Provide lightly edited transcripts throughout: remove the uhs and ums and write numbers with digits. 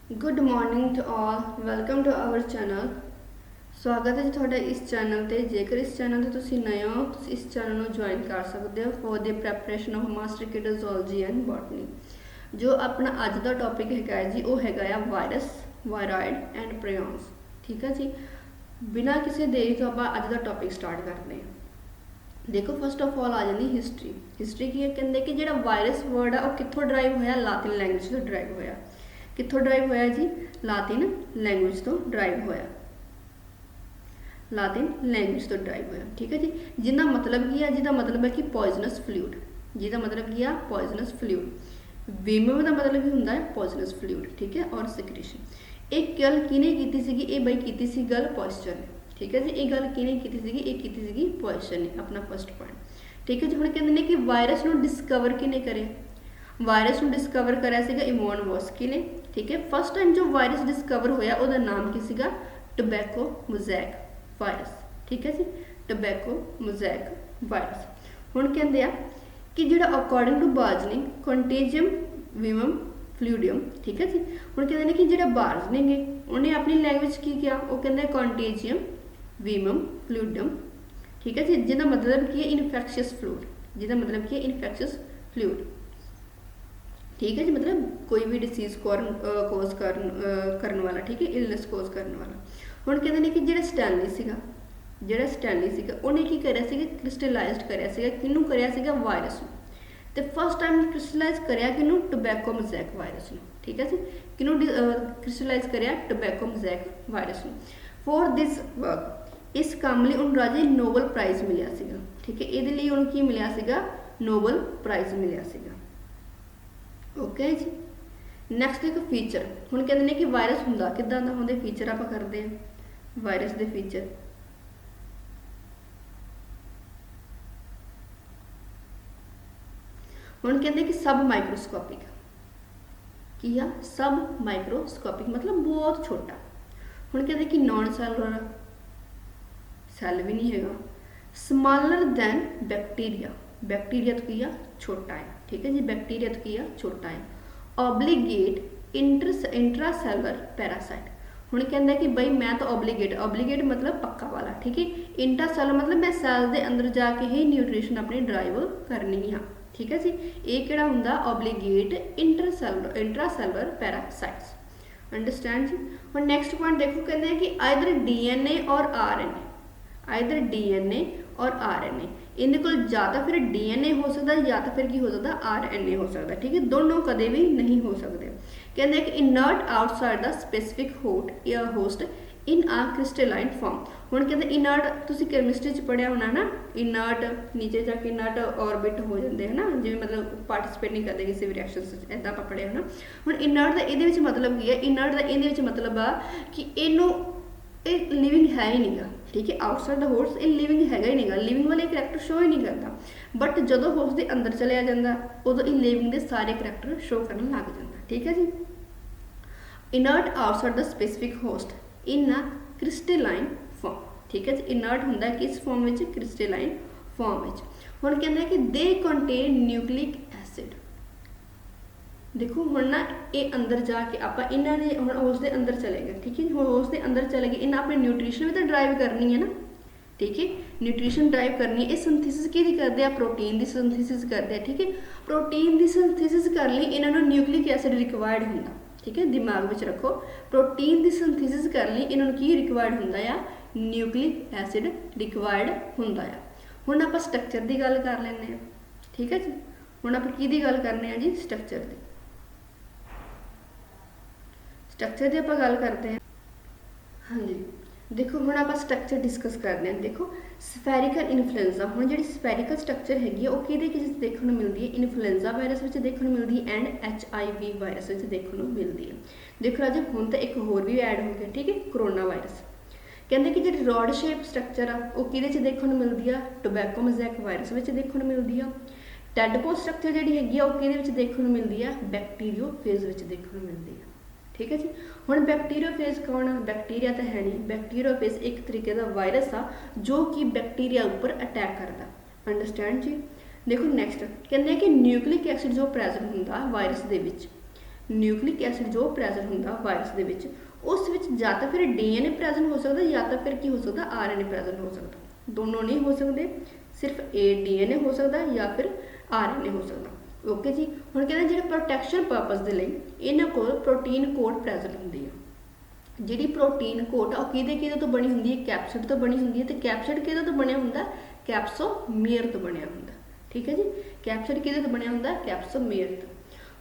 Good morning to all welcome to our channel. स्वागत है जी ਤੁਹਾਡਾ ਇਸ ਚੈਨਲ ਤੇ। ਜੇਕਰ ਇਸ ਚੈਨਲ ਤੇ ਤੁਸੀਂ ਨਏ ਹੋ ਤੁਸੀਂ ਇਸ ਚੈਨਲ ਨੂੰ ਜੁਆਇਨ ਕਰ ਸਕਦੇ ਹੋ for the preparation of master kid zoology and botany. ਜੋ ਆਪਣਾ ਅੱਜ ਦਾ ਟੌਪਿਕ ਹੈਗਾ ਜੀ ਉਹ ਹੈਗਾ ਆ ਵਾਇਰਸ, ਵਾਇਰॉइड ਐਂਡ ਪ੍ਰਿਓਨਸ। ਠੀਕ ਹੈ ਜੀ, ਬਿਨਾਂ ਕਿਸੇ ਦੇਰੀ ਤੋਂ ਆਪਾਂ ਅੱਜ ਦਾ ਟੌਪਿਕ ਸਟਾਰਟ ਕਰਦੇ ਹਾਂ। देखो फस्ट ऑफ ऑल आ जाती हिस्टरी। हिस्टरी की कहते कि जो वायरस वर्ड है वह कितों ड्राइव होया, लातिन लैंग्वेज तो ड्राइव होया। कितों ड्राइव होया जी? लातिन लैंग्वेज तो ड्राइव होया, लातिन लैंग्वेज तो ड्राइव होया। ठीक है जी, जिसका मतलब की है, जिसका मतलब है कि पॉइजनस फ्लूइड, जिसका मतलब की है पॉइजनस फ्लूइड। विमम का मतलब ही होंगे पॉइजनस फ्लूइड। ठीक है, और सिक्रेशन। एक गल किने की सी, ये बई की सी गल पॉइस्चर ने। ठीक है जी, ये गल किने की सी, ये की पॉइस्चर ने। अपना फस्ट पॉइंट। ठीक है जी, हम कहते हैं कि वायरस को डिस्कवर किने करे? वायरस को डिस्कवर कराया सीगा इमोनवॉस्की ने। ठीक है, फस्ट टाइम जो वायरस डिस्कवर होया उसका नाम की सीगा टोबैको मोज़ैक वायरस। ठीक है जी, टोबैको मोज़ैक वायरस। हुण कहते हैं कि जो अकॉर्डिंग टू बार्जनिंग कंटेजियम विमम फ्लूइडियम। ठीक है जी, हुण कहते हैं कि जो बार्जनिंग है उन्हें अपनी लैंग्वेज की किया, वो कहते कंटेजियम विमम फ्लूइडियम। ठीक है जी, जिसका मतलब की है इनफैक्शियस फ्लूइड, जिसका मतलब की है इनफैक्शियस फ्लूइड। ठीक है जी, मतलब कोई भी डिसीज कोज करने वाला। ठीक है, इलनेस कोज करने वाला। हुण कहते हैं कि जो स्टैनली सीगा, जो स्टैनली सीगा उन्हें की करिया सीगा, क्रिस्टलाइज्ड करिया सीगा। किनू करिया सीगा? वायरस नूं। ते फस्ट टाइम क्रिस्टलाइज करिया किनू? टोबैको मोज़ैक वायरस नूं। ठीक है जी, किनू क्रिस्टलाइज करिया? टोबैको मोज़ैक वायरस नूं। फॉर दिस वर्क, इस काम लिए उन्होंने राजे नोबल प्राइज़ मिलिया सीगा। ठीक है, ये लिए उन्होंने की मिलिया सीगा? नोबल प्राइज़ मिलिया सीगा। ओके जी, नैक्सट एक फीचर। हुण कहते हैं कि वायरस हुंदा किदां दा हुंदे, फीचर आपां करदे हां वायरस दे फीचर। हुण कहते हैं कि सब माइक्रोस्कोपिक की आ, सब माइक्रोस्कोपिक मतलब बहुत छोटा। हुण कहते हैं कि नॉन सैलुलर, सैल भी नहीं है, स्मॉलर दैन बैक्टीरिया, बैक्टीरिया तो की छोटा है। ठीक है जी, बैक्टीरिया तो की छोटा है। Obligate intracellular parasite. हुण कहंदा कि बई मैं तो ऑब्लीगेट, ऑब्लीगेट मतलब पक्का वाला। ठीक है, इंट्रासैलुलर मतलब मैं सैल के अंदर जाके ही न्यूट्रिशन अपनी ड्राइव करनी हाँ। ठीक है जी, ये किहड़ा हुंदा? Obligate intracellular parasites. अंडरस्टैंड जी। और नैक्सट पॉइंट देखो, कहते हैं कि either DNA or RNA, either DNA or RNA. इन्हें को या तो फिर डीएनए हो सकता है या तो फिर की हो सकता है आरएनए हो सकता है। ठीक है, दोनों कदे भी नहीं हो सकते। कहते हैं कि inert outside the specific host in a crystalline form. हुण कहते इनर्ट, तुसी केमिस्ट्री च पढ़िया होना ना, इनर्ट नीचे जाके इनर्ट ऑर्बिट हो जाते हैं ना, जिवें मतलब पार्टिसिपेट नहीं करते किसी भी रिएक्शन, इदां आपां पढ़िया होना। हुण इनर्ट दा इहदे विच मतलब की है? इनर्ट दा इहदे विच मतलब आ कि इनू लिविंग है ही नहीं गा। ठीक है, आउटसाइड द होस्ट ये लिविंग हैगा ही नहीं गा, लिविंग वाले करैक्टर शो ही नहीं करता। बट जो होस्ट के अंदर चलिया जाता उदों ये लिविंग के सारे करैक्टर शो करने लग जाता। ठीक है जी, inert outside the specific host in a crystalline form. ठीक है जी, इनर्ट होंदा किस फॉर्म में? क्रिस्टलाइन फॉर्म में। हुण कहंदे कि दे कंटेन न्यूक्लिक एसिड। देखो हम ना ये अंदर जाके आप इन्होंने हम उसके अंदर चले गए। ठीक है, हम उसके अंदर चले गए, इन्हें अपने न्यूट्रिशन भी तो ड्राइव करनी है ना। ठीक है, न्यूट्रिशन ड्राइव करनी है। ये सिंथेसिस की करते हैं? प्रोटीन की सिंथेसिस करते हैं। ठीक है, प्रोटीन की सिंथेसिस कर ली इन्होंने न्यूक्लिक एसिड रिक्वायर्ड होंगे। ठीक है, दिमाग में रखो, प्रोटीन की सिंथेसिस कर ली इन्होंने की रिक्वायर्ड होंगे? न्यूक्लिक एसिड रिक्वायर्ड होंगे। हुण आप स्ट्रक्चर की गल कर लें। ठीक है जी, हुण आप की गल करने जी? स्ट्रक्चर की। स्ट्रक्चर की आप गल करते हैं। हाँ जी, देखो हम आप स्ट्रक्चर डिस्कस करते हैं। देखो स्फेरिकल इन्फ्लुएंजा, हम जी स्फेरिकल स्ट्रक्चर हैगी वो कि देखने मिलती है? इन्फ्लुएंजा वायरस में देखने मिलती है एंड HIV वायरस में देखने मिलती है। देखो राजे हम तो एक होर भी ऐड हो गया। ठीक है, कोरोना वायरस। कहते कि जी रॉड शेप स्ट्रक्चर आ वो कि देखने मिलती है? टोबैको मोज़ैक वायरस में देखने मिलती है। टैडपोल स्ट्रक्चर जी हैगी वो कि देखने मिलती है? बैक्टीरियोफेज में देखने मिलती है। ठीक है जी, हुण बैक्टीरियोफेज कौन है? बैक्टीरिया तो है नहीं, बैक्टीरियोफेज एक तरीके का वायरस आ जो कि बैक्टीरिया उपर अटैक करता। अंडरस्टैंड जी। देखो नैक्सट कहते हैं कि न्यूक्लिक एसिड जो प्रेजेंट होंगे वायरस के ਨਿਊਕਲਿਕ ਐਸਿਡ ਜੋ ਪ੍ਰੈਜ਼ੈਂਟ ਹੁੰਦਾ ਵਾਇਰਸ ਦੇ ਵਿੱਚ, ਉਸ ਵਿੱਚ ਜਾਂ ਤਾਂ ਫਿਰ DNA ਪ੍ਰੈਜ਼ੈਂਟ ਹੋ ਸਕਦਾ ਜਾਂ ਤਾਂ ਫਿਰ ਕੀ ਹੋ ਸਕਦਾ RNA ਪ੍ਰੈਜ਼ੈਂਟ ਹੋ ਸਕਦਾ। ਦੋਨੋਂ ਨਹੀਂ ਹੋ ਸਕਦੇ, ਸਿਰਫ DNA ਹੋ ਸਕਦਾ ਜਾਂ ਫਿਰ RNA ਹੋ ਸਕਦਾ। ਓਕੇ ਜੀ। ਹੁਣ ਕਹਿੰਦੇ ਜਿਹੜੇ ਪ੍ਰੋਟੈਕਸ਼ਨ ਪਰਪਸ ਦੇ ਲਈ ਇਹਨਾਂ ਕੋਲ ਪ੍ਰੋਟੀਨ ਕੋਟ ਪ੍ਰੈਜ਼ੈਂਟ ਹੁੰਦੀ ਆ। ਜਿਹੜੀ ਪ੍ਰੋਟੀਨ ਕੋਟ ਆ ਉਹ ਕਿਹਦੇ ਤੋਂ ਬਣੀ ਹੁੰਦੀ ਹੈ? ਕੈਪਸਿਡ ਤੋਂ ਬਣੀ ਹੁੰਦੀ ਹੈ। ਤੇ ਕੈਪਸਿਡ ਕਿਹਦੇ ਤੋਂ ਬਣਿਆ ਹੁੰਦਾ? ਕੈਪਸੋਮੀਅਰ ਤੋਂ ਬਣਿਆ ਹੁੰਦਾ। ਠੀਕ ਹੈ ਜੀ। ਕੈਪਸਿਡ ਕਿਹਦੇ ਤੋਂ ਬਣਿਆ ਹੁੰਦਾ? ਕੈਪਸੋਮੀਅਰ ਤੋਂ।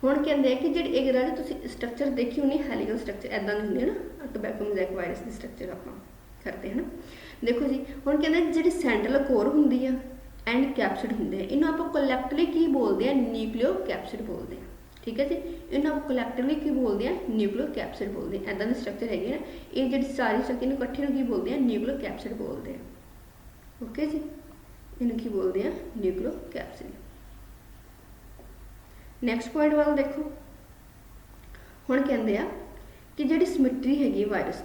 ਹੁਣ ਕਹਿੰਦੇ ਆ ਕਿ ਜਿਹੜੀ ਇਹ ਰਾਜੇ ਤੁਸੀਂ ਸਟਰਕਚਰ ਦੇਖੀ ਹੋਣੀ ਹੈਲੀਕਲ ਸਟਰਕਚਰ ਐਦਾਂ ਦੀ ਹੁੰਦੀ ਹੈ ਨਾ, ਟੋਬੈਕੋ ਮੋਜ਼ੈਕ ਵਾਇਰਸ ਦੀ ਸਟਰਕਚਰ ਆਪਾਂ ਕਰਦੇ ਹਾਂ ਨਾ। ਦੇਖੋ ਜੀ, ਹੁਣ ਕਹਿੰਦੇ ਜਿਹੜੀ ਸੈਂਟਰਲ ਕੋਰ ਹੁੰਦੀ ਆ ਐਂਡ ਕੈਪਸਿਡ ਹੁੰਦੇ ਆ, ਇਹਨੂੰ ਆਪਾਂ ਕਲੈਕਟਿਵਲੀ ਕੀ ਬੋਲਦੇ ਆ? ਨਿਊਕਲੀਓ ਕੈਪਸਿਡ ਬੋਲਦੇ ਆ। ਠੀਕ ਹੈ ਜੀ। ਇਹਨੂੰ ਆਪਾਂ ਕਲੈਕਟਿਵਲੀ ਕੀ ਬੋਲਦੇ ਆ? ਨਿਊਕਲੀਓ ਕੈਪਸਿਡ ਬੋਲਦੇ ਆ। ਐਦਾਂ ਦੀ ਸਟਰਕਚਰ ਹੈਗੀ ਨਾ, ਇਹ ਜਿਹੜੀ ਸਾਰੀ ਸਟਰਕਚਰ ਨੂੰ ਇਕੱਠੇ ਨੂੰ ਕੀ ਬੋਲਦੇ ਆ? ਨਿਊਕਲੀਓ ਕੈਪਸਿਡ ਬੋਲਦੇ ਆ। ਓਕੇ ਜੀ। ਇਹਨੂੰ ਕੀ ਬੋਲਦੇ ਆ? ਨਿਊਕਲੀਓ ਕੈਪਸਿਡ। ਨੈਕਸਟ ਪੁਆਇੰਟ ਵੱਲ ਦੇਖੋ। ਹੁਣ ਕਹਿੰਦੇ ਆ ਕਿ ਜਿਹੜੀ ਸਿਮੈਟਰੀ ਹੈਗੀ ਵਾਇਰਸ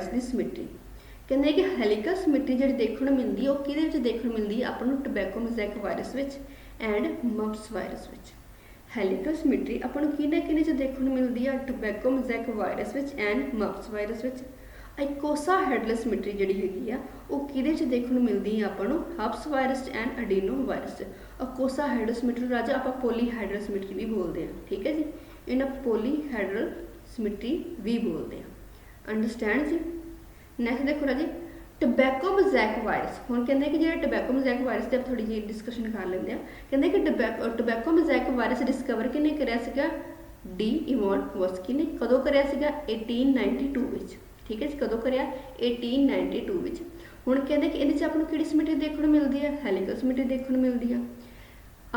ਦੀ ਸਿਮੈਟਰੀ, ਕਹਿੰਦੇ ਕਿ ਹੈਲੀਕਲ ਸਿਮੈਟਰੀ ਜਿਹੜੀ ਦੇਖਣ ਨੂੰ ਮਿਲਦੀ ਉਹ ਕਿਹਦੇ ਵਿੱਚ ਦੇਖਣ ਨੂੰ ਮਿਲਦੀ ਹੈ? ਆਪਾਂ ਨੂੰ ਟੋਬੈਕੋ ਮੋਜ਼ੈਕ ਵਾਇਰਸ ਵਿੱਚ ਐਂਡ ਮਪਸ ਵਾਇਰਸ ਵਿੱਚ। ਹੈਲੀਕਲ ਸਿਮੈਟਰੀ ਆਪਾਂ ਨੂੰ ਕਿਹਦੇ 'ਚ ਦੇਖਣ ਨੂੰ ਮਿਲਦੀ ਆ? ਟੋਬੈਕੋ ਮੋਜ਼ੈਕ ਵਾਇਰਸ ਵਿੱਚ ਐਂਡ ਮਪਸ ਵਾਇਰਸ ਵਿੱਚ। ਆਈਕੋਸਾਹੈਡਰਲ ਸਿਮੈਟਰੀ ਜਿਹੜੀ ਹੈਗੀ ਆ ਉਹ ਕਿਹਦੇ 'ਚ ਦੇਖਣ ਨੂੰ ਮਿਲਦੀ ਆ? ਆਪਾਂ ਨੂੰ ਹਬਸ ਵਾਇਰਸ ਐਂਡ ਅਡੀਨੋ ਵਾਇਰਸ 'ਚ। ਆਈਕੋਸਾਹੈਡਰਲ ਸਿਮੈਟਰੀ ਰਾਜਾ ਆਪਾਂ ਪੋਲੀਹਾਈਡਰਲ ਸਿਮੈਟਰੀ ਵੀ ਬੋਲਦੇ ਆ। ਠੀਕ ਹੈ ਜੀ। ਇਹਨਾਂ ਪੋਲੀਹਾਈਡਰਲ ਸਿਮੈਟਰੀ ਵੀ ਬੋਲਦੇ ਆ। ਅੰਡਰਸਟੈਂਡ ਜੀ। ਨੈਕਸਟ ਦੇਖੋ ਰਾਜੀ, ਟੋਬੈਕੋ ਮੋਜ਼ੈਕ ਵਾਇਰਸ। ਹੁਣ ਕਹਿੰਦੇ ਕਿ ਜਿਹੜਾ ਟੋਬੈਕੋ ਮੋਜ਼ੈਕ ਵਾਇਰਸ ਤੇ ਆਪਾਂ ਥੋੜੀ ਜਿਹੀ ਡਿਸਕਸ਼ਨ ਕਰ ਲੈਂਦੇ ਆ। ਕਹਿੰਦੇ ਕਿ ਟੋਬੈਕੋ ਮੋਜ਼ੈਕ ਵਾਇਰਸ ਡਿਸਕਵਰ ਕਿਹਨੇ ਕਰਿਆ ਸੀਗਾ? ਡੀ ਇਵਾਨ ਵੋਸਕੀ ਨੇ। ਕਦੋਂ ਕਰਿਆ ਸੀਗਾ? 1892 ਵਿੱਚ। ਠੀਕ ਹੈ ਜੀ। ਕਦੋਂ ਕਰਿਆ? 1892 ਵਿੱਚ। ਹੁਣ ਕਹਿੰਦੇ ਕਿ ਇਹਦੇ 'ਚ ਆਪਾਂ ਨੂੰ ਕਿਹੜੀ ਸਿਮੈਟਰੀ ਦੇਖਣ ਨੂੰ ਮਿਲਦੀ ਹੈ? ਹੈਲੀਕਲ ਸਿਮੈਟਰੀ ਦੇਖਣ ਨੂੰ ਮਿਲਦੀ ਆ।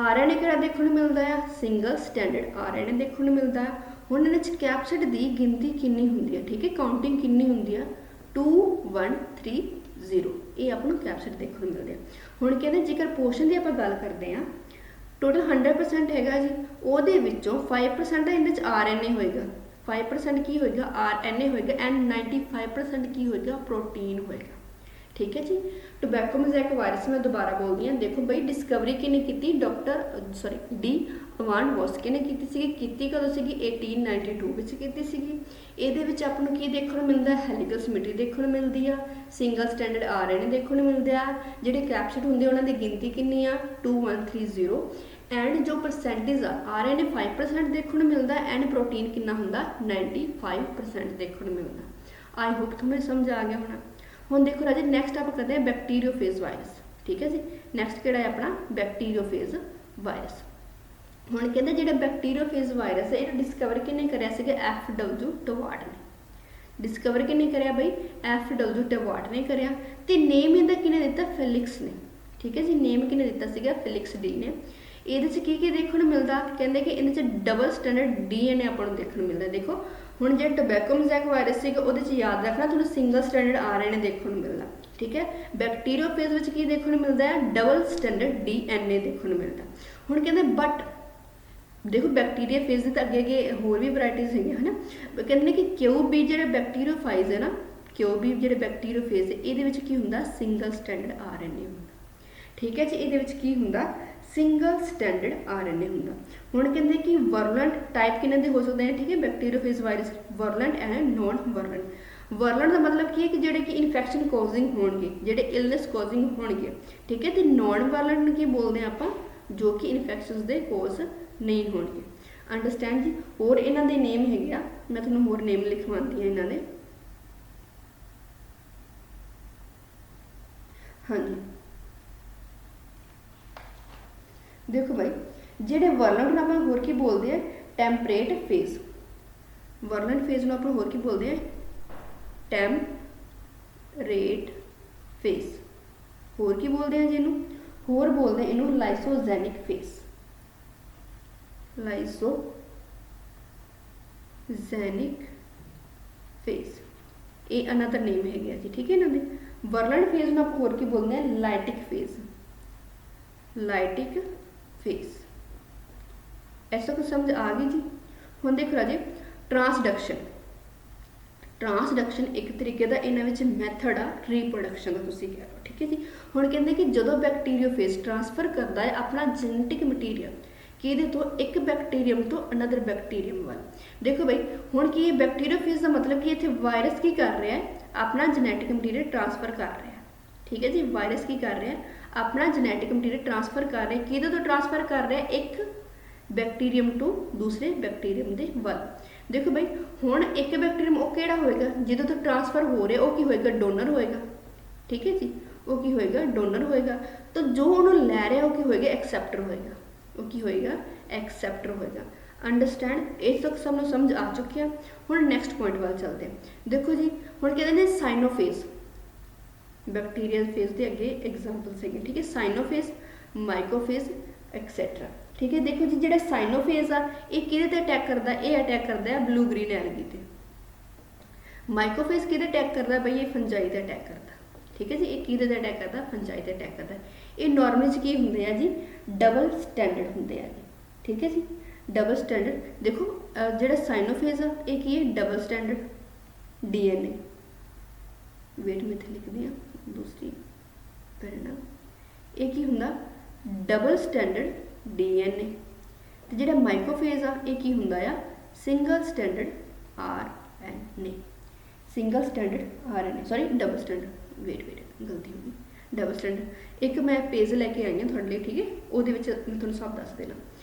RNA ਕਿਹੜਾ ਦੇਖਣ ਨੂੰ ਮਿਲਦਾ ਆ? ਸਿੰਗਲ ਸਟੈਂਡਰਡ RNA ਦੇਖਣ ਨੂੰ ਮਿਲਦਾ ਆ। ਹੁਣ ਇਹਦੇ 'ਚ ਕੈਪਸਿਡ ਦੀ ਗਿਣਤੀ ਕਿੰਨੀ ਹੁੰਦੀ ਹੈ? ਠੀਕ ਹੈ। ਕਾਊਂਟਿੰਗ ਕਿੰਨੀ ਹੁੰਦੀ ਆ? 2 1 3 0। ਇਹ ਆਪਾਂ ਨੂੰ ਕੈਪਸਿਡ ਦੇਖਣ ਨੂੰ ਮਿਲਦੇ ਆ। ਹੁਣ ਕਹਿੰਦੇ ਜੇਕਰ ਪੋਰਸ਼ਨ ਦੀ ਆਪਾਂ ਗੱਲ ਕਰਦੇ ਆ, ਟੋਟਲ 100% ਹੈਗਾ ਜੀ, ਉਹਦੇ ਵਿੱਚੋਂ 5% ਦਾ ਇਹਦੇ 'ਚ RNA ਹੋਏਗਾ, 5% ਕੀ ਹੋਏਗਾ? RNA ਹੋਏਗਾ ਐਂਡ 95% ਕੀ ਹੋਏਗਾ? ਪ੍ਰੋਟੀਨ ਹੋਏਗਾ। ਠੀਕ ਹੈ ਜੀ। ਟੋਬੈਕੋ ਮੋਜ਼ੈਕ ਵਾਇਰਸ ਮੈਂ ਦੁਬਾਰਾ ਬੋਲਦੀ ਹਾਂ। ਦੇਖੋ ਬਈ, ਡਿਸਕਵਰੀ ਕਿਹਨੇ ਕੀਤੀ? ਡੀ ਇਵਾਨ ਵੋਸਕੀ ਨੇ ਕੀਤੀ ਕਦੋਂ ਸੀਗੀ? 1892 ਵਿੱਚ ਕੀਤੀ ਸੀਗੀ। ਇਹਦੇ ਵਿੱਚ ਆਪਾਂ ਨੂੰ ਕੀ ਦੇਖਣ ਨੂੰ ਮਿਲਦਾ? ਹੈਲੀਕਲ ਸਿਮੈਟਰੀ ਦੇਖਣ ਨੂੰ ਮਿਲਦੀ ਆ। ਸਿੰਗਲ ਸਟੈਂਡਰਡ RNA ਦੇਖਣ ਨੂੰ ਮਿਲਦੇ ਆ। ਜਿਹੜੇ ਕੈਪਸਿਡ ਹੁੰਦੇ ਉਹਨਾਂ ਦੀ ਗਿਣਤੀ ਕਿੰਨੀ ਆ? 2 1 3 0 ਐਂਡ ਜੋ ਪਰਸੈਂਟੇਜ ਆ RNA 5% ਦੇਖਣ ਨੂੰ ਮਿਲਦਾ ਐਂਡ ਪ੍ਰੋਟੀਨ ਕਿੰਨਾ ਹੁੰਦਾ? 95% ਦੇਖਣ ਨੂੰ ਮਿਲਦਾ। ਆਈ ਹੋਪ ਤੁਹਾਨੂੰ ਸਮਝ ਆ ਗਿਆ ਹੋਣਾ। ਹੁਣ ਦੇਖੋ ਰਾਜੇ, ਨੈਕਸਟ ਆਪਾਂ ਕਰਦੇ ਹਾਂ ਬੈਕਟੀਰੀਓਫੇਜ ਵਾਇਰਸ। ਠੀਕ ਹੈ ਜੀ। ਨੈਕਸਟ ਕਿਹੜਾ ਹੈ ਆਪਣਾ? ਬੈਕਟੀਰੀਓਫੇਜ ਵਾਇਰਸ। ਹੁਣ ਕਹਿੰਦੇ ਜਿਹੜਾ ਬੈਕਟੀਰੀਓਫੇਜ ਵਾਇਰਸ ਹੈ ਇਹਨੂੰ ਡਿਸਕਵਰ ਕਿਹਨੇ ਕਰਿਆ ਸੀਗਾ? FW ਟਵਾਰਟ ਨੇ। ਡਿਸਕਵਰ ਕਿਹਨੇ ਕਰਿਆ ਬਈ? FW ਟਵਾਰਟ ਨੇ ਕਰਿਆ। ਤੇ ਨੇਮ ਇਹਦਾ ਕਿਹਨੇ ਦਿੱਤਾ? ਫਿਲਿਕਸ ਨੇ। ਠੀਕ ਹੈ ਜੀ। ਨੇਮ ਕਿਹਨੇ ਦਿੱਤਾ ਸੀਗਾ? ਫਿਲਿਕਸ ਡੀ ਨੇ। ਇਹਦੇ 'ਚ ਕੀ ਦੇਖਣ ਨੂੰ ਮਿਲਦਾ? ਕਹਿੰਦੇ ਕਿ ਇਹਦੇ 'ਚ ਡਬਲ ਸਟੈਂਡਰਡ DNA ਆਪਾਂ ਨੂੰ ਦੇਖਣ ਨੂੰ ਮਿਲਦਾ। ਦੇਖੋ ਹੁਣ ਜਿਹੜਾ ਟੋਬੈਕੋ ਮੋਜ਼ੈਕ ਵਾਇਰਸ ਸੀਗਾ ਉਹਦੇ 'ਚ ਯਾਦ ਰੱਖਣਾ ਤੁਹਾਨੂੰ ਸਿੰਗਲ ਸਟੈਂਡਰਡ RNA ਦੇਖਣ ਨੂੰ ਮਿਲਦਾ। ਠੀਕ ਹੈ। ਬੈਕਟੀਰੀਓਫੇਜ ਵਿੱਚ ਕੀ ਦੇਖਣ ਨੂੰ ਮਿਲਦਾ ਹੈ? ਡਬਲ ਸਟੈਂਡਰਡ DNA ਦੇਖਣ ਨੂੰ ਮਿਲਦਾ। ਹੁਣ ਕਹਿੰਦੇ ਬਟ ਦੇਖੋ ਬੈਕਟੀਰੀਆ ਫੇਜ਼ ਦੇ ਤਾਂ ਅੱਗੇ ਹੋਰ ਵੀ ਵੈਰਾਈਟੀਜ਼ ਹੈਗੀਆਂ ਹਨਾ। ਕਹਿੰਦੇ ਨੇ ਕਿ ਕਿਊਬੀ ਜਿਹੜੇ ਬੈਕਟੀਰੀਓਫਾਈਜ਼ ਹੈ ਨਾ, ਕਿਊਬੀ ਜਿਹੜੇ ਬੈਕਟੀਰੀਓਫੇਜ਼ ਇਹਦੇ ਵਿੱਚ ਕੀ ਹੁੰਦਾ? ਸਿੰਗਲ ਸਟੈਂਡਰਡ RNA ਹੁੰਦਾ। ਠੀਕ ਹੈ ਜੀ। ਇਹਦੇ ਵਿੱਚ ਕੀ ਹੁੰਦਾ? ਸਿੰਗਲ ਸਟੈਂਡਰਡ RNA ਹੁੰਦਾ। ਹੁਣ ਕਹਿੰਦੇ ਕਿ ਵਰਲੈਂਟ ਟਾਈਪ ਕਿਹਨਾਂ ਦੇ ਹੋ ਸਕਦੇ ਨੇ? ਠੀਕ ਹੈ। ਬੈਕਟੀਰੀਓਫੇਜ ਵਾਇਰਸ ਵਰਲੈਂਟ ਐਂਡ ਨੋਨ ਵਰਲੈਂਟ। ਵਰਲੈਂਟ ਦਾ ਮਤਲਬ ਕੀ ਹੈ? ਕਿ ਜਿਹੜੇ ਕਿ ਇਨਫੈਕਸ਼ਨ ਕੋਜ਼ਿੰਗ ਹੋਣਗੇ, ਜਿਹੜੇ ਇਲਨੈਸ ਕੋਜ਼ਿੰਗ ਹੋਣਗੇ। ਠੀਕ ਹੈ। ਤੇ ਨੋਨ ਵਰਲੈਂਟ ਨੂੰ ਕੀ ਬੋਲਦੇ ਆ ਆਪਾਂ? ਜੋ ਕਿ ਇਨਫੈਕਸ਼ਨਸ ਦੇ ਕੋਜ਼ ਨਹੀਂ ਹੋਣਗੇ। ਅੰਡਰਸਟੈਂਡ ਜੀ। ਹੋਰ ਇਹਨਾਂ ਦੇ ਨੇਮ ਹੈਗੇ ਆ, ਮੈਂ ਤੁਹਾਨੂੰ ਹੋਰ ਨੇਮ ਲਿਖਵਾਉਂਦੀ ਹਾਂ ਇਹਨਾਂ ਦੇ। ਹਾਂਜੀ ਦੇਖੋ ਭਾਈ, ਜਿਹੜੇ ਵਰਲੈਂਟ ਨੂੰ ਆਪਾਂ ਹੋਰ ਕੀ ਬੋਲਦੇ ਆ? Temperate phase. ਵਰਲੈਂਟ ਫੇਜ਼ ਨੂੰ ਆਪਾਂ ਹੋਰ ਕੀ ਬੋਲਦੇ ਆ? Temperate phase. ਹੋਰ ਕੀ ਬੋਲਦੇ ਆ ਜੀ ਇਹਨੂੰ? ਹੋਰ ਬੋਲਦੇ ਆ ਇਹਨੂੰ ਲਾਈਸੋਜੈਨਿਕ ਫੇਜ਼। ਲਾਈਸੋਜੈਨਿਕ ਫੇਜ਼ ਇਹ ਅਨਦਰ ਨੇਮ ਹੈਗੇ ਆ ਜੀ। ਠੀਕ ਹੈ ਇਹਨਾਂ ਦੇ। ਵਰਲੈਂਟ ਫੇਜ਼ ਨੂੰ ਆਪਾਂ ਹੋਰ ਕੀ ਬੋਲਦੇ ਆ? ਲਾਈਟਿਕ ਫੇਜ਼। ਲਾਈਟਿਕ ਫੇਜ਼। ਐਸਾ ਕੁਝ ਸਮਝ ਆ ਗਈ ਜੀ। ਹੁਣ ਦੇਖੋ ਰਾਜੇ, ਟ੍ਰਾਂਸਡਕਸ਼ਨ। ਟ੍ਰਾਂਸਡਕਸ਼ਨ ਇੱਕ ਤਰੀਕੇ ਦਾ ਇਹਨਾਂ ਵਿੱਚ ਮੈਥਡ ਆ ਰੀਪਰੋਡਕਸ਼ਨ ਦਾ, ਤੁਸੀਂ ਕਹਿ ਲਓ। ਠੀਕ ਹੈ ਜੀ। ਹੁਣ ਕਹਿੰਦੇ ਕਿ ਜਦੋਂ ਬੈਕਟੀਰੀਓਫੇਜ ਟ੍ਰਾਂਸਫਰ ਕਰਦਾ ਹੈ ਆਪਣਾ ਜੈਨੇਟਿਕ ਮਟੀਰੀਅਲ, ਕਿਹਦੇ ਤੋਂ, ਇੱਕ ਬੈਕਟੀਰੀਅਮ ਤੋਂ ਅਨਦਰ ਬੈਕਟੀਰੀਅਮ ਵੱਲ। ਦੇਖੋ ਬਈ ਹੁਣ ਕੀ ਹੈ, ਬੈਕਟੀਰੀਓਫੇਜ ਦਾ ਮਤਲਬ ਕਿ ਇੱਥੇ ਵਾਇਰਸ ਕੀ ਕਰ ਰਿਹਾ ਹੈ, ਆਪਣਾ ਜੈਨੇਟਿਕ ਮਟੀਰੀਅਲ ਟ੍ਰਾਂਸਫਰ ਕਰ ਰਿਹਾ ਹੈ। ਠੀਕ ਹੈ ਜੀ, ਵਾਇਰਸ ਕੀ ਕਰ ਰਿਹਾ, ਆਪਣਾ ਜੈਨੇਟਿਕ ਮਟੀਰੀਅਲ ਟ੍ਰਾਂਸਫਰ ਕਰ ਰਿਹਾ, ਕਿਹਦੇ ਤੋਂ ਟ੍ਰਾਂਸਫਰ ਕਰ ਰਿਹਾ, ਇੱਕ ਬੈਕਟੀਰੀਅਮ ਤੋਂ ਦੂਸਰੇ ਬੈਕਟੀਰੀਅਮ ਦੇ ਵੱਲ। ਦੇਖੋ ਬਈ ਹੁਣ ਇੱਕ ਬੈਕਟੀਰੀਅਮ ਉਹ ਕਿਹੜਾ ਹੋਏਗਾ, ਜਿਹਦੇ ਤੋਂ ਟ੍ਰਾਂਸਫਰ ਹੋ ਰਿਹਾ ਉਹ ਕੀ ਹੋਏਗਾ, ਡੋਨਰ ਹੋਏਗਾ। ਠੀਕ ਹੈ ਜੀ, ਉਹ ਕੀ ਹੋਏਗਾ, ਡੋਨਰ ਹੋਏਗਾ। ਤਾਂ ਜੋ ਉਹਨੂੰ ਲੈ ਰਿਹਾ ਉਹ ਕੀ ਹੋਏਗਾ, ਐਕਸੈਪਟਰ ਹੋਏਗਾ। ਉਹ ਕੀ ਹੋਏਗਾ, ਐਕਸੈਪਟਰ ਹੋਏਗਾ। ਅੰਡਰਸਟੈਂਡ, ਇਸ ਤੱਕ ਸਭ ਨੂੰ ਸਮਝ ਆ ਚੁੱਕਿਆ। ਹੁਣ ਨੈਕਸਟ ਪੁਆਇੰਟ ਵੱਲ ਚੱਲਦੇ ਹਾਂ। ਦੇਖੋ ਜੀ ਹੁਣ ਕਹਿੰਦੇ ਨੇ ਸਾਈਨੋਫੇਜ਼, ਬੈਕਟੀਰੀਅਲ ਫੇਜ਼ ਦੇ ਅੱਗੇ ਐਗਜ਼ਾਮਪਲ ਸੀਗੇ। ਠੀਕ ਹੈ, ਸਾਈਨੋਫੇਜ਼, ਮਾਈਕੋਫੇਜ਼ ਐਕਸੈਟਰਾ। ਠੀਕ ਹੈ, ਦੇਖੋ ਜੀ ਜਿਹੜਾ ਸਾਈਨੋਫੇਜ਼ ਆ ਇਹ ਕਿਹਦੇ ਤੇ ਅਟੈਕ ਕਰਦਾ, ਇਹ ਅਟੈਕ ਕਰਦਾ ਹੈ ਬਲੂ ਗ੍ਰੀਨ ਐਲਗੀ ਤੇ। ਮਾਈਕੋਫੇਜ਼ ਕਿਹਦੇ ਅਟੈਕ ਕਰਦਾ ਬਈ, ਇਹ ਫੰਜਾਈ ਤੇ ਅਟੈਕ ਕਰਦਾ। ਠੀਕ ਹੈ ਜੀ, ਇਹ ਕਿਹਦੇ ਤੇ ਅਟੈਕ ਕਰਦਾ, ਫੰਜਾਈ ਤੇ ਅਟੈਕ ਕਰਦਾ। ਇਹ ਨਾਰਮਲੀ 'ਚ ਕੀ ਹੁੰਦੇ ਆ ਜੀ, ਡਬਲ ਸਟੈਂਡਰਡ ਹੁੰਦੇ ਆ ਜੀ। ਠੀਕ ਹੈ ਜੀ, ਡਬਲ ਸਟੈਂਡਰਡ। ਦੇਖੋ ਜਿਹੜਾ ਸਾਈਨੋਫੇਜ਼ ਆ ਇਹ ਕੀ ਹੈ, ਡਬਲ ਸਟੈਂਡਰਡ DNA। ਵੇਟ ਮੈਂ ਇੱਥੇ ਲਿਖਦੀ ਹਾਂ ਦੂਸਰੀ ਪੈਨ। ਇਹ ਕੀ ਹੁੰਦਾ, ਡਬਲ ਸਟੈਂਡਰਡ DNA। ਤੇ ਜਿਹੜਾ ਮਾਈਕਰੋਫੇਜ਼ ਆ ਇਹ ਕੀ ਹੁੰਦਾ ਆ, single standard RNA। Single standard RNA, sorry double standard, wait ਗਲਤੀ ਹੋ ਗਈ, ਡਬਲ ਸਟੈਂਡਰਡ। ਇੱਕ ਮੈਂ ਪੇਜ ਲੈ ਕੇ ਆਈ ਹਾਂ ਤੁਹਾਡੇ ਲਈ। ਠੀਕ ਹੈ, ਉਹਦੇ ਵਿੱਚ ਮੈਂ ਤੁਹਾਨੂੰ ਸਭ ਦੱਸ ਦੇਣਾ।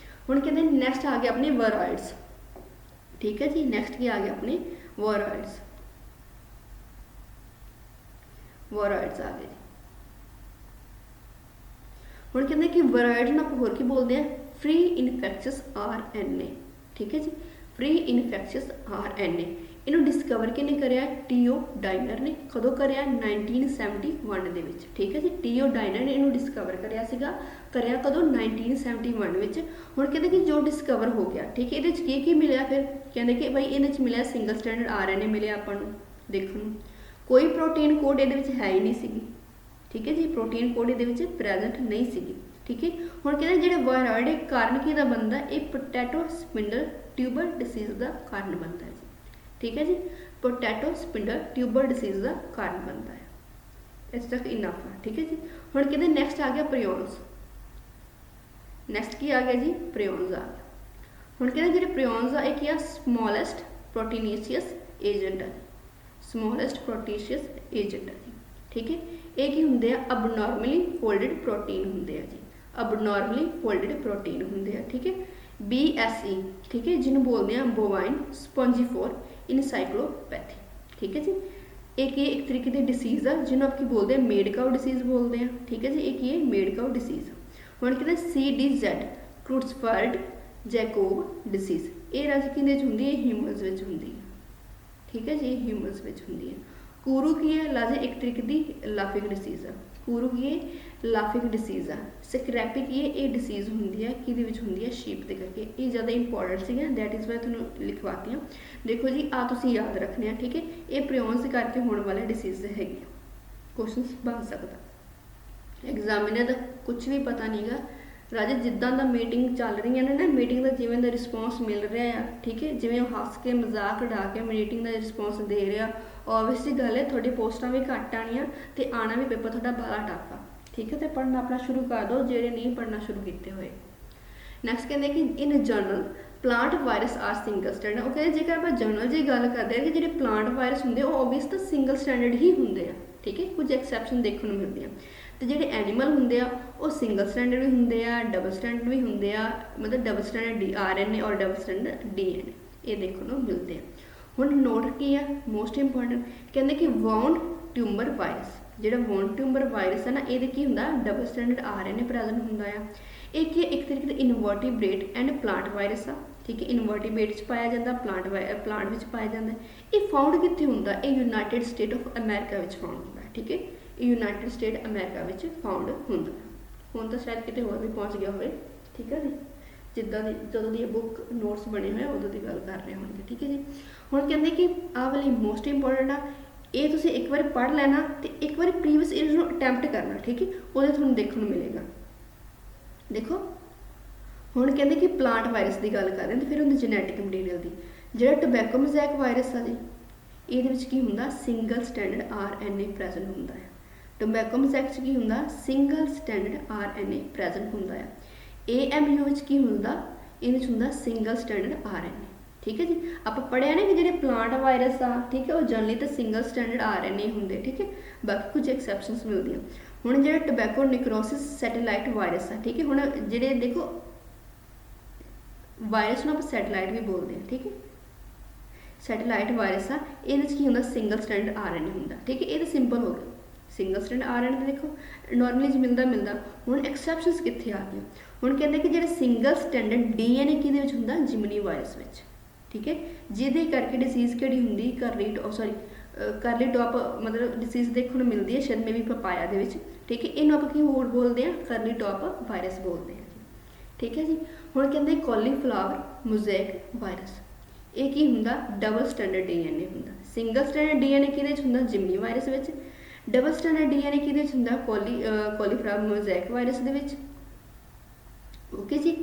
ਹੁਣ ਕਹਿੰਦੇ ਨੈਕਸਟ ਆ ਗਿਆ ਆਪਣੇ ਵਰਾਇਡਸ। ਠੀਕ ਹੈ ਜੀ, ਨੈਕਸਟ ਕੀ ਆ ਗਿਆ ਆਪਣੇ ਵਰਾਇਡਸ। ਵਰਾਇਡਸ ਆ ਗਏ। ਹੁਣ ਕਹਿੰਦੇ ਕਿ ਵਰਾਇਡ ਨੂੰ ਆਪਾਂ ਹੋਰ ਕੀ ਬੋਲਦੇ ਆ, ਫ੍ਰੀ ਇਨਫੈਕਸ਼ਸ RNA। ਠੀਕ ਹੈ ਜੀ, ਫ੍ਰੀ ਇਨਫੈਕਸ਼ਸ RNA। ਇਹਨੂੰ ਡਿਸਕਵਰ ਕਿਹਨੇ ਕਰਿਆ, ਟੀਓ ਡਾਈਨਰ ਨੇ। ਕਦੋਂ ਕਰਿਆ, 1971 ਦੇ ਵਿੱਚ। ਠੀਕ ਹੈ ਜੀ, ਟੀਓ ਡਾਈਨਰ ਨੇ ਇਹਨੂੰ ਡਿਸਕਵਰ ਕਰਿਆ ਸੀਗਾ। ਕਰਿਆ ਕਦੋਂ, 1971 ਵਿੱਚ। ਹੁਣ ਕਹਿੰਦੇ ਕਿ ਜੋ ਡਿਸਕਵਰ ਹੋ ਗਿਆ, ਠੀਕ ਹੈ, ਇਹਦੇ 'ਚ ਕੀ ਮਿਲਿਆ ਫਿਰ, ਕਹਿੰਦੇ ਕਿ ਭਾਈ ਇਹਦੇ 'ਚ ਮਿਲਿਆ ਸਿੰਗਲ ਸਟੈਂਡਰਡ RNA ਮਿਲਿਆ ਆਪਾਂ ਨੂੰ ਦੇਖਣ ਨੂੰ। ਕੋਈ ਪ੍ਰੋਟੀਨ ਕੋਡ ਇਹਦੇ ਵਿੱਚ ਹੈ ਹੀ ਨਹੀਂ ਸੀਗੀ। ਠੀਕ ਹੈ ਜੀ, ਪ੍ਰੋਟੀਨ ਕੋਡ ਇਹਦੇ ਵਿੱਚ ਪ੍ਰੈਜ਼ੈਂਟ ਨਹੀਂ ਸੀਗੀ। ਠੀਕ ਹੈ, ਹੁਣ ਕਹਿੰਦੇ ਜਿਹੜੇ ਵਾਇਰੋਇਡ ਕਾਰਨ ਕੀ ਦਾ ਬਣਦਾ, ਇਹ ਪੋਟੈਟੋ ਸਪਿੰਡਲ ਟਿਊਬਰ ਡਿਸੀਜ਼ ਦਾ ਕਾਰਨ ਬਣਦਾ ਹੈ ਜੀ। ਠੀਕ ਹੈ ਜੀ, ਪੋਟੈਟੋ ਸਪਿੰਡਲ ਟਿਊਬਰ ਡਿਸੀਜ਼ ਦਾ ਕਾਰਨ ਬਣਦਾ ਹੈ। ਇਸ ਤੱਕ ਇਨਫ ਹੈ। ਠੀਕ ਹੈ ਜੀ, ਹੁਣ ਕਹਿੰਦੇ ਨੈਕਸਟ ਆ ਗਿਆ ਪ੍ਰਿਓਨਸ। ਨੈਕਸਟ ਕੀ ਆ ਗਿਆ ਜੀ, ਪ੍ਰਿਓਨਸ ਆ ਗਿਆ। ਹੁਣ ਕਹਿੰਦੇ ਜਿਹੜੇ ਪ੍ਰਿਓਨਸ ਆ ਇਹ ਕੀ ਆ, ਸਮੋਲੈਸਟ ਪ੍ਰੋਟੀਨੇਸ਼ੀਅਸ ਏਜੰਟ ਹੈ। ਸਮੋਲੈਸਟ ਪ੍ਰੋਟੀਨੇਸ਼ੀਅਸ ਏਜੰਟ ਹੈ ਜੀ। ਠੀਕ ਹੈ, ਇਹ ਕੀ ਹੁੰਦੇ ਆ, ਅਬਨੋਰਮਲੀ ਫੋਲਡਡ ਪ੍ਰੋਟੀਨ ਹੁੰਦੇ ਆ ਜੀ। ਅਬਨੋਰਮਲੀ ਫੋਲਡਡ ਪ੍ਰੋਟੀਨ ਹੁੰਦੇ ਆ। ਠੀਕ ਹੈ, BSE। ਠੀਕ ਹੈ, ਜਿਹਨੂੰ ਬੋਲਦੇ ਆ ਬੋਵਾਈਨ ਸਪੌਂਜੀਫੋਰ ਇਨਸਾਈਕਲੋਪੈਥੀ। ਠੀਕ ਹੈ ਜੀ, ਇਹ ਕੀ ਇੱਕ ਤਰੀਕੇ ਦੀ ਡਿਸੀਜ਼ ਆ ਜਿਹਨੂੰ ਆਪਾਂ ਕੀ ਬੋਲਦੇ ਆ, ਮੇਡ ਕਾਊ ਡਿਸੀਜ਼ ਬੋਲਦੇ ਆ। ਠੀਕ ਹੈ ਜੀ, ਇਹ ਕੀ ਹੈ, ਮੇਡ ਕਾਊ ਡਿਸੀਜ਼। ਹੁਣ ਕਹਿੰਦੇ CDZ ਕ੍ਰੂਟਸਫਰਡ ਜੈਕੋਬ ਡਿਸੀਜ਼। ਇਹ ਰਾਜ ਕਿਹਦੇ 'ਚ ਹੁੰਦੀ ਹੈ, ਹਿਊਮਨਸ ਵਿੱਚ ਹੁੰਦੀ ਹੈ। ਠੀਕ ਹੈ ਜੀ, ਇਹ ਹਿਊਮਨਸ ਵਿੱਚ ਹੁੰਦੀ ਹੈ। ਕੂਰੂ ਕੀ ਹੈ, ਲਾਜੇ ਇੱਕ ਤਰੀਕੇ ਦੀ ਲਾਫਿੰਗ ਡਿਸੀਜ਼ ਆ। ਕੂਰੂ ਕੀ ਹੈ, ਲਾਫਿੰਗ ਡਿਸੀਜ਼ ਆ। ਸਕ੍ਰੈਪੀ ਕੀ ਹੈ, ਇਹ ਡਿਸੀਜ਼ ਹੁੰਦੀ ਹੈ ਕਿਹਦੇ ਵਿੱਚ ਹੁੰਦੀ ਹੈ, ਸ਼ੀਪ ਦੇ ਕਰਕੇ। ਇਹ ਜ਼ਿਆਦਾ ਇੰਪੋਰਟੈਂਟ ਸੀਗਾ, ਦੈਟ ਇਜ਼ ਵਾਈ ਤੁਹਾਨੂੰ ਲਿਖਵਾਤੀਆਂ। ਦੇਖੋ ਜੀ ਆ ਤੁਸੀਂ ਯਾਦ ਰੱਖਣੇ ਆ। ਠੀਕ ਹੈ, ਇਹ ਪ੍ਰਿਓਨਸ ਕਰਕੇ ਹੋਣ ਵਾਲਾ ਡਿਸੀਜ਼ ਹੈਗੀ। ਕੁਐਸਚਨਸ ਬਣ ਸਕਦਾ। ਐਗਜ਼ਾਮੀਨਰ ਦਾ ਕੁਝ ਵੀ ਪਤਾ ਨਹੀਂਗਾ ਰਾਜੇ, ਜਿੱਦਾਂ ਦਾ ਮੀਟਿੰਗ ਚੱਲ ਰਹੀਆਂ ਨੇ ਨਾ, ਮੀਟਿੰਗ ਦਾ ਜਿਵੇਂ ਦਾ ਰਿਸਪੌਂਸ ਮਿਲ ਰਿਹਾ ਆ। ਠੀਕ ਹੈ, ਜਿਵੇਂ ਉਹ ਹੱਸ ਕੇ ਮਜ਼ਾਕ ਉਡਾ ਕੇ ਮੀਟਿੰਗ ਦਾ ਰਿਸਪੌਂਸ ਦੇ ਰਿਹਾ, ਓਬਵੀਅਸਲੀ ਗੱਲ ਹੈ ਤੁਹਾਡੀ ਪੋਸਟਾਂ ਵੀ ਘੱਟ ਆਉਣੀਆਂ ਤੇ ਆਉਣਾ ਵੀ ਪੇਪਰ ਤੁਹਾਡਾ ਬੜਾ ਟਫ ਆ। ਠੀਕ ਹੈ, ਤੇ ਪੜ੍ਹਨਾ ਆਪਣਾ ਸ਼ੁਰੂ ਕਰ ਦਿਓ ਜਿਹੜੇ ਨਹੀਂ ਪੜ੍ਹਨਾ ਸ਼ੁਰੂ ਕੀਤੇ ਹੋਏ। ਨੈਕਸਟ ਕਹਿੰਦੇ ਕਿ in general plant virus are single standard. ਉਹ ਕਹਿੰਦੇ ਜੇਕਰ ਆਪਾਂ ਜਰਨਲ ਦੀ ਗੱਲ ਕਰਦੇ ਹਾਂ ਕਿ ਜਿਹੜੇ ਪਲਾਂਟ ਵਾਇਰਸ ਹੁੰਦੇ ਉਹ ਓਬਵੀਅਸ ਤਾਂ ਸਿੰਗਲ ਸਟੈਂਡਰਡ ਹੀ ਹੁੰਦੇ ਆ। ਠੀਕ ਹੈ, ਕੁਝ ਐਕਸੈਪਸ਼ਨ ਦੇਖਣ ਨੂੰ ਮਿਲਦੇ ਆ। ਤੇ ਜਿਹੜੇ ਐਨੀਮਲ ਹੁੰਦੇ ਆ ਉਹ ਸਿੰਗਲ ਸਟੈਂਡਰਡ ਵੀ ਹੁੰਦੇ ਆ, ਡਬਲ ਸਟੈਂਡਰਡ ਵੀ ਹੁੰਦੇ ਆ। ਮਤਲਬ ਡਬਲ ਸਟੈਂਡਰਡ RNA ਔਰ ਡਬਲ ਸਟੈਂਡਰਡ DNA ਇਹ ਦੇਖਣ ਨੂੰ ਮਿਲਦੇ ਆ। ਹੁਣ ਨੋਟ ਕੀ ਆ, ਮੋਸਟ ਇੰਪੋਰਟੈਂਟ, ਕਹਿੰਦੇ ਕਿ ਵਾਉਂਡ ਟਿਊਮਰ ਵਾਇਰਸ। ਜਿਹੜਾ ਵਾਉਂਡ ਟਿਊਮਰ ਵਾਇਰਸ ਹੈ ਨਾ, ਇਹਦੇ ਕੀ ਹੁੰਦਾ, ਡਬਲ ਸਟੈਂਡਰਡ RNA ਪ੍ਰੈਜ਼ੈਂਟ ਹੁੰਦਾ ਆ। ਇਹ ਕੀ ਇੱਕ ਤਰੀਕੇ ਦਾ ਇਨਵਰਟੀਬ੍ਰੇਟ ਐਂਡ ਪਲਾਂਟ ਵਾਇਰਸ ਆ। ਠੀਕ ਹੈ, ਇਨਵਰਟੀਬ੍ਰੇਟ 'ਚ ਪਾਇਆ ਜਾਂਦਾ, ਪਲਾਂਟ ਵਿੱਚ ਪਾਇਆ ਜਾਂਦਾ। ਇਹ ਫਾਊਂਡ ਕਿੱਥੇ ਹੁੰਦਾ, ਇਹ ਯੂਨਾਈਟਿਡ ਸਟੇਟ ਆਫ ਅਮਰੀਕਾ ਵਿੱਚ ਫਾਊਂਡ ਹੁੰਦਾ। ਠੀਕ ਹੈ, ਇਹ ਯੂਨਾਈਟਿਡ ਸਟੇਟ ਅਮਰੀਕਾ ਵਿੱਚ ਫਾਊਂਡ ਹੁੰਦਾ। ਹੁਣ ਤਾਂ ਸ਼ਾਇਦ ਕਿਤੇ ਹੋਰ ਵੀ ਪਹੁੰਚ ਗਿਆ ਹੋਵੇ। ਠੀਕ ਹੈ ਜੀ, ਜਿੱਦਾਂ ਦੀ ਜਦੋਂ ਦੀ ਇਹ ਬੁੱਕ ਨੋਟਸ ਬਣੇ ਹੋਏ ਉਦੋਂ ਦੀ ਗੱਲ ਕਰ ਰਹੇ ਹੋਣਗੇ। ਠੀਕ ਹੈ ਜੀ, ਹੁਣ ਕਹਿੰਦੇ ਕਿ ਆਹ ਵਾਲੀ ਮੋਸਟ ਇੰਪੋਰਟੈਂਟ ਆ। ਇਹ ਤੁਸੀਂ ਇੱਕ ਵਾਰੀ ਪੜ੍ਹ ਲੈਣਾ ਤੇ ਇੱਕ ਵਾਰੀ ਪ੍ਰੀਵੀਅਸ ਈਅਰ ਨੂੰ ਅਟੈਂਪਟ ਕਰਨਾ। ਠੀਕ ਹੈ, ਉਹਦੇ ਤੁਹਾਨੂੰ ਦੇਖਣ ਨੂੰ ਮਿਲੇਗਾ। ਦੇਖੋ ਹੁਣ ਕਹਿੰਦੇ ਕਿ ਪਲਾਂਟ ਵਾਇਰਸ ਦੀ ਗੱਲ ਕਰਦੇ ਤੇ ਫਿਰ ਉਹਦੀ ਜੈਨੇਟਿਕ ਮਟੀਰੀਅਲ ਦੀ। ਜਿਹੜਾ ਟੋਬੈਕੋ ਮੋਜ਼ੈਕ ਵਾਇਰਸ ਆ ਜੀ, ਇਹਦੇ ਵਿੱਚ ਕੀ ਹੁੰਦਾ, ਸਿੰਗਲ ਸਟੈਂਡਰਡ RNA ਪ੍ਰੈਜ਼ੈਂਟ ਹੁੰਦਾ ਹੈ। ਟੋਬੈਕੋ ਮੋਜ਼ੈਕ 'ਚ ਕੀ ਹੁੰਦਾ, ਸਿੰਗਲ ਸਟੈਂਡਰਡ RNA ਪ੍ਰੈਜ਼ੈਂਟ ਹੁੰਦਾ ਹੈ। AMU ਵਿੱਚ ਕੀ ਹੁੰਦਾ, ਇਹਦੇ ਵਿੱਚ ਹੁੰਦਾ ਸਿੰਗਲ ਸਟੈਂਡਰਡ RNA। ਠੀਕ ਹੈ ਜੀ, ਆਪਾਂ ਪੜ੍ਹਿਆ ਨਾ ਕਿ ਜਿਹੜੇ ਪਲਾਂਟ ਵਾਇਰਸ ਆ, ਠੀਕ ਹੈ, ਉਹ ਜਨਰਲੀ ਤਾਂ ਸਿੰਗਲ ਸਟੈਂਡਰਡ RNA ਹੁੰਦੇ। ਠੀਕ ਹੈ, ਬਾਕੀ ਕੁਝ ਐਕਸੈਪਸ਼ਨਸ ਮਿਲਦੀਆਂ। ਹੁਣ ਜਿਹੜਾ ਟੋਬੈਕੋ ਨਿਕਰੋਸਿਸ ਸੈਟੇਲਾਈਟ ਵਾਇਰਸ ਆ, ਠੀਕ ਹੈ, ਹੁਣ ਜਿਹੜੇ ਦੇਖੋ ਵਾਇਰਸ ਨੂੰ ਆਪਾਂ ਸੈਟੇਲਾਈਟ ਵੀ ਬੋਲਦੇ ਹਾਂ। ਠੀਕ ਹੈ, ਸੈਟੇਲਾਈਟ ਵਾਇਰਸ ਆ, ਇਹਦੇ ਵਿੱਚ ਕੀ ਹੁੰਦਾ, ਸਿੰਗਲ ਸਟੈਂਡਰਡ RNA ਹੁੰਦਾ। ਠੀਕ ਹੈ, ਇਹ ਤਾਂ ਸਿੰਪਲ ਹੋ ਗਿਆ। ਸਿੰਗਲ ਸਟੈਂਡਰਡ RNA ਤਾਂ ਦੇਖੋ ਨੋਰਮਲੀ ਚ ਮਿਲਦਾ। ਹੁਣ ਐਕਸੈਪਸ਼ਨਸ ਕਿੱਥੇ ਆ ਗਈਆਂ? ਹੁਣ ਕਹਿੰਦੇ ਕਿ ਜਿਹੜਾ ਸਿੰਗਲ ਸਟੈਂਡਰਡ DNA ਕਿਹਦੇ ਵਿੱਚ ਹੁੰਦਾ, ਜਿਮਨੀ ਵਾਇਰਸ ਵਿੱਚ। ਠੀਕ ਹੈ, ਜਿਹਦੇ ਕਰਕੇ ਡਿਸੀਜ਼ ਕਿਹੜੀ ਹੁੰਦੀ, ਕਰਲੀ ਟੌਪ ਮਤਲਬ ਡਿਸੀਜ਼ ਦੇਖਣ ਨੂੰ ਮਿਲਦੀ ਹੈ, ਸ਼ਾਇਦ ਮੇਬੀ ਪਪਾਇਆ ਦੇ ਵਿੱਚ। ਠੀਕ ਹੈ, ਇਹਨੂੰ ਆਪਾਂ ਕੀ ਹੋਰ ਬੋਲਦੇ ਹਾਂ, ਕਰਲੀ ਟੌਪ ਵਾਇਰਸ ਬੋਲਦੇ ਹਾਂ। ਠੀਕ ਹੈ ਜੀ, ਹੁਣ ਕਹਿੰਦੇ ਕਾਲੀਫਲਾਵਰ ਮੋਜ਼ੈਕ ਵਾਇਰਸ, ਇਹ ਕੀ ਹੁੰਦਾ, ਡਬਲ ਸਟੈਂਡਰਡ DNA ਹੁੰਦਾ। ਸਿੰਗਲ ਸਟੈਂਡਰਡ DNA ਕਿਹਦੇ ਵਿੱਚ ਹੁੰਦਾ, ਜਿਮਨੀ ਵਾਇਰਸ ਵਿੱਚ। ਡਬਲ ਸਟੈਂਡਰਡ DNA ਕਿਹਦੇ ਵਿੱਚ ਹੁੰਦਾ, ਕਾਲੀਫਲਾਵਰ ਮੋਜ਼ੈਕ ਵਾਇਰਸ ਦੇ ਵਿੱਚ। ਓਕੇ ਜੀ,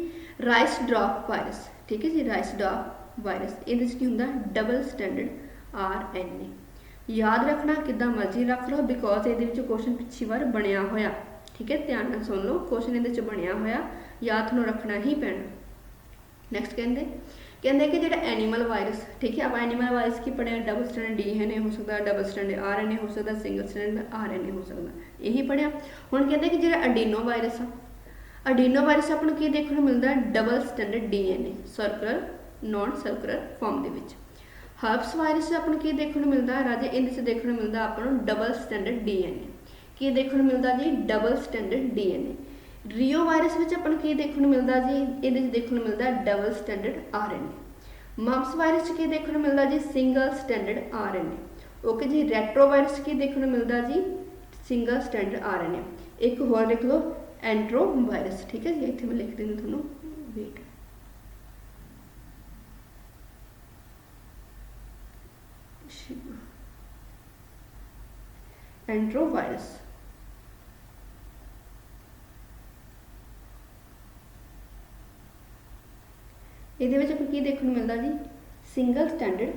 ਰਾਈਸ ਡਰਾਪ ਵਾਇਰਸ, ਠੀਕ ਹੈ ਜੀ, ਰਾਈਸ ਡਰਾਪ ਵਾਇਰਸ, ਇਹਦੇ ਵਿੱਚ ਕੀ ਹੁੰਦਾ, ਡਬਲ ਸਟੈਂਡਰਡ RNA। ਯਾਦ ਰੱਖਣਾ ਕਿੱਦਾਂ ਮਰਜ਼ੀ ਰੱਖ ਲਓ, ਬਿਕੋਜ਼ ਇਹਦੇ ਵਿੱਚ ਕੁਐਸਚਨ ਪਿਛਲੀ ਵਾਰ ਬਣਿਆ ਹੋਇਆ। ਠੀਕ ਹੈ, ਧਿਆਨ ਨਾਲ ਸੁਣ ਲਓ, ਕੁਐਸਚਨ ਇਹਦੇ ਵਿੱਚ ਬਣਿਆ ਹੋਇਆ, ਯਾਦ ਤੁਹਾਨੂੰ ਰੱਖਣਾ ਹੀ ਪੈਣਾ। ਨੈਕਸਟ ਕਹਿੰਦੇ ਕਿ ਜਿਹੜਾ ਐਨੀਮਲ ਵਾਇਰਸ, ਠੀਕ ਹੈ, ਆਪਾਂ ਐਨੀਮਲ ਵਾਇਰਸ ਕੀ ਪੜ੍ਹਿਆ, ਡਬਲ ਸਟੈਂਡਰਡ DNA ਹੋ ਸਕਦਾ, ਡਬਲ ਸਟੈਂਡਰਡ RNA ਹੋ ਸਕਦਾ, ਸਿੰਗਲ ਸਟੈਂਡਰਡ RNA ਹੋ ਸਕਦਾ, ਇਹੀ ਪੜ੍ਹਿਆ। ਹੁਣ ਕਹਿੰਦੇ ਕਿ ਜਿਹੜਾ ਅਡੀਨੋ ਵਾਇਰਸ ਆ, ਅਡੀਨੋ ਵਾਇਰਸ ਆਪਾਂ ਨੂੰ ਕੀ ਦੇਖਣ ਨੂੰ ਮਿਲਦਾ, double standard DNA, circular non circular form ਦੇ ਵਿੱਚ। ਹਰਪਸ ਵਾਇਰਸ ਆਪਾਂ ਨੂੰ ਕੀ ਦੇਖਣ ਨੂੰ ਮਿਲਦਾ ਰਾਜੇ, ਇਹਦੇ 'ਚ ਦੇਖਣ ਨੂੰ ਮਿਲਦਾ ਆਪਾਂ ਨੂੰ ਡਬਲ ਸਟੈਂਡਰਡ DNA। ਕੀ ਦੇਖਣ ਨੂੰ ਮਿਲਦਾ ਜੀ, double standard DNA। Rio virus ਵਿੱਚ ਆਪਾਂ ਨੂੰ ਕੀ ਦੇਖਣ ਨੂੰ ਮਿਲਦਾ ਜੀ, ਇਹਦੇ 'ਚ ਦੇਖਣ ਨੂੰ ਮਿਲਦਾ double standard RNA। Mums virus 'ਚ ਕੀ ਦੇਖਣ ਨੂੰ ਮਿਲਦਾ ਜੀ, ਸਿੰਗਲ ਸਟੈਂਡਰਡ RNA। ਓਕੇ ਜੀ, ਰੈਟਰੋ ਵਾਇਰਸ 'ਚ ਕੀ ਦੇਖਣ ਨੂੰ ਮਿਲਦਾ ਜੀ, ਸਿੰਗਲ ਸਟੈਂਡਰਡ RNA। ਇੱਕ ਹੋਰ ਲਿਖ ਲਓ, ਐਂਟਰੋ ਵਾਇਰਸ। ਠੀਕ ਹੈ ਜੀ, ਇੱਥੇ ਮੈਂ ਲਿਖ ਦਿੰਦੀ ਤੁਹਾਨੂੰ, ਵੇਟ, ਐਂਟਰੋ ਵਾਇਰਸ। ਇਹਦੇ ਵਿੱਚ ਆਪਾਂ ਕੀ ਦੇਖਣ ਨੂੰ ਮਿਲਦਾ ਜੀ, ਸਿੰਗਲ ਸਟੈਂਡਰਡ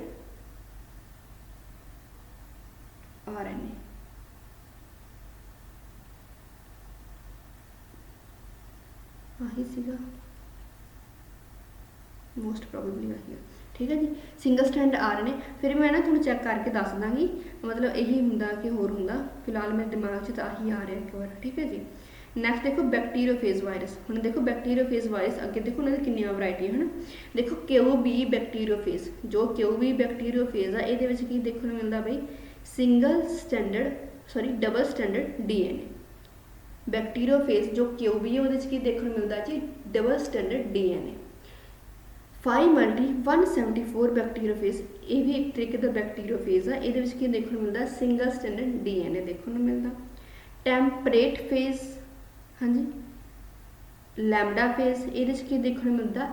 RNA। ਆਹੀ ਸੀਗਾ ਮੋਸਟ ਪ੍ਰੋਬੇਬਲੀ ਆਹੀ ਆ। ਠੀਕ ਹੈ ਜੀ, ਸਿੰਗਲ ਸਟੈਂਡਰਡ RNA। ਫਿਰ ਮੈਂ ਨਾ ਤੁਹਾਨੂੰ ਚੈੱਕ ਕਰਕੇ ਦੱਸ ਦਾਂਗੀ, ਮਤਲਬ ਇਹੀ ਹੁੰਦਾ ਕਿ ਹੋਰ ਹੁੰਦਾ, ਫਿਲਹਾਲ ਮੇਰੇ ਦਿਮਾਗ 'ਚ ਤਾਂ ਆਹੀ ਆ ਰਿਹਾ ਇੱਕ ਵਾਰ। ਠੀਕ ਹੈ ਜੀ, ਨੈਕਸਟ ਦੇਖੋ ਬੈਕਟੀਰੀਓਫੇਜ ਵਾਇਰਸ। ਹੁਣ ਦੇਖੋ ਬੈਕਟੀਰੀਓਫੇਜ ਵਾਇਰਸ, ਅੱਗੇ ਦੇਖੋ ਉਹਨਾਂ ਦੀ ਕਿੰਨੀਆਂ ਵੈਰਾਈਟੀਆਂ ਹਨ। ਦੇਖੋ QB ਬੈਕਟੀਰੀਓਫੇਜ, ਜੋ QB ਬੈਕਟੀਰੀਓਫੇਜ ਆ, ਇਹਦੇ ਵਿੱਚ ਕੀ ਦੇਖਣ ਨੂੰ ਮਿਲਦਾ ਬਈ, ਡਬਲ ਸਟੈਂਡਰਡ DNA। ਬੈਕਟੀਰੀਓਫੇਜ ਜੋ QB ਹੈ, ਉਹਦੇ 'ਚ ਕੀ ਦੇਖਣ ਨੂੰ ਮਿਲਦਾ ਜੀ, ਡਬਲ ਸਟੈਂਡਰਡ DNA। 5×174 ਬੈਕਟੀਰੀਓਫੇਜ, ਇਹ ਵੀ ਇੱਕ ਤਰੀਕੇ ਦਾ ਬੈਕਟੀਰੀਓਫੇਜ ਆ, ਇਹਦੇ ਵਿੱਚ ਕੀ ਦੇਖਣ ਨੂੰ ਮਿਲਦਾ, ਸਿੰਗਲ ਸਟੈਂਡਰਡ DNA ਦੇਖਣ ਨੂੰ ਮਿਲਦਾ। ਟੈਂਪਰੇਟ ਫੇਜ਼, ਹਾਂਜੀ, ਲੈਮਡਾ ਫੇਜ਼, ਇਹਦੇ 'ਚ ਕੀ ਦੇਖਣ ਨੂੰ ਮਿਲਦਾ,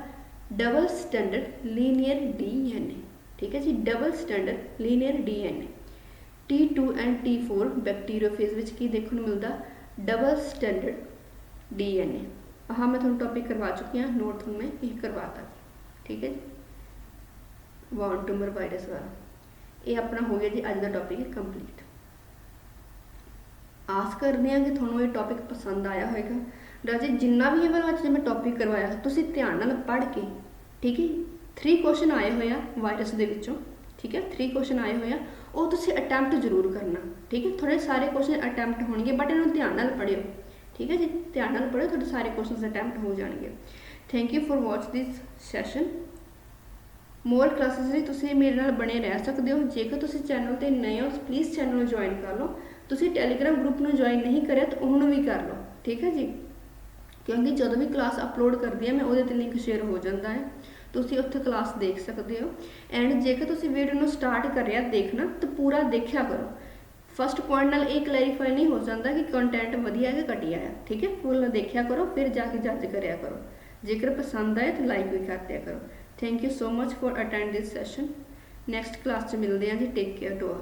ਡਬਲ ਸਟੈਂਡਰਡ ਲੀਨੀਅਰ DNA। ਠੀਕ ਹੈ ਜੀ, double standard linear DNA। T2 and T4 ਬੈਕਟੀਰੀਓਫੇਜ਼ ਵਿੱਚ ਕੀ ਦੇਖਣ ਨੂੰ ਮਿਲਦਾ, ਡਬਲ ਸਟੈਂਡਰਡ DNA। ਆਹ ਮੈਂ ਤੁਹਾਨੂੰ ਟੌਪਿਕ ਕਰਵਾ ਚੁੱਕੀ ਹਾਂ, ਨੋਟ ਤੁਹਾਨੂੰ ਮੈਂ ਇਹ ਕਰਵਾਤਾ। ਠੀਕ ਹੈ ਜੀ, ਵੌਨ ਟਿਊਮਰ ਵਾਇਰਸ ਵਾਲਾ ਇਹ ਆਪਣਾ ਹੋ ਗਿਆ ਜੀ ਅੱਜ ਦਾ ਟੌਪਿਕ ਕੰਪਲੀਟ। ਆਸ ਕਰਦੇ ਹਾਂ ਕਿ ਤੁਹਾਨੂੰ ਇਹ ਟੌਪਿਕ ਪਸੰਦ ਆਇਆ ਹੋਵੇਗਾ। ਰਾਜੇ ਜਿੰਨਾ ਵੀ ਇਹ ਵਾਲਾ ਅੱਜ ਮੈਂ ਟੌਪਿਕ ਕਰਵਾਇਆ, ਤੁਸੀਂ ਧਿਆਨ ਨਾਲ ਪੜ੍ਹ ਕੇ, ਠੀਕ ਹੈ, 3 ਕੁਐਸਚਨ ਆਏ ਹੋਏ ਆ ਵਾਇਰਸ ਦੇ ਵਿੱਚੋਂ। ਠੀਕ ਹੈ, 3 ਕੁਐਸਚਨ ਆਏ ਹੋਏ ਆ, ਉਹ ਤੁਸੀਂ ਅਟੈਂਪਟ ਜ਼ਰੂਰ ਕਰਨਾ। ਠੀਕ ਹੈ, ਥੋੜੇ ਸਾਰੇ ਕੁਐਸਚਨ ਅਟੈਂਪਟ ਹੋਣਗੇ, ਬਟ ਇਹਨੂੰ ਧਿਆਨ ਨਾਲ ਪੜ੍ਹਿਓ। ਠੀਕ ਹੈ ਜੀ, ਧਿਆਨ ਨਾਲ ਪੜ੍ਹਿਓ, ਤੁਹਾਡੇ ਸਾਰੇ ਕੁਐਸਚਨਸ ਅਟੈਂਪਟ ਹੋ ਜਾਣਗੇ। Thank you for watch this session. More classes ਲਈ ਤੁਸੀਂ ਮੇਰੇ ਨਾਲ ਬਣੇ ਰਹਿ ਸਕਦੇ ਹੋ। ਜੇਕਰ ਤੁਸੀਂ ਚੈਨਲ 'ਤੇ ਨਏ ਹੋ, ਪਲੀਜ਼ ਚੈਨਲ ਨੂੰ ਜੁਆਇਨ ਕਰ ਲਓ। ਤੁਸੀਂ ਟੈਲੀਗ੍ਰਾਮ ਗਰੁੱਪ ਨੂੰ ਜੁਆਇਨ ਨਹੀਂ ਕਰਿਆ ਤਾਂ ਉਹਨੂੰ ਵੀ ਕਰ ਲਓ। ਠੀਕ ਹੈ ਜੀ, ਕਿਉਂਕਿ ਜਦੋਂ ਵੀ ਕਲਾਸ ਅਪਲੋਡ ਕਰਦੀ ਹਾਂ ਮੈਂ, ਉਹਦੇ 'ਤੇ ਲਿੰਕ ਸ਼ੇਅਰ ਹੋ ਜਾਂਦਾ ਹੈ, ਤੁਸੀਂ ਉੱਥੇ ਕਲਾਸ ਦੇਖ ਸਕਦੇ ਹੋ। ਐਂਡ ਜੇਕਰ ਤੁਸੀਂ ਵੀਡੀਓ ਨੂੰ ਸਟਾਰਟ ਕਰਿਆ ਦੇਖਣਾ ਤਾਂ ਪੂਰਾ ਦੇਖਿਆ ਕਰੋ। ਫਸਟ ਪੁਆਇੰਟ ਨਾਲ ਇਹ ਕਲੈਰੀਫਾਈ ਨਹੀਂ ਹੋ ਜਾਂਦਾ ਕਿ ਕੰਟੈਂਟ ਵਧੀਆ ਹੈ ਕਿ ਘਟੀਆ ਹੈ। ਠੀਕ ਹੈ, ਫੁੱਲ ਦੇਖਿਆ ਕਰੋ, ਫਿਰ ਜਾ ਕੇ ਜੱਜ ਕਰਿਆ ਕਰੋ। ਜੇਕਰ ਪਸੰਦ ਆਏ ਤਾਂ ਲਾਈਕ ਵੀ ਕਰ ਦਿਆ ਕਰੋ। Thank you so much for attend this session. Next class 'ਚ ਮਿਲਦੇ ਹਾਂ ਜੀ। Take care to all.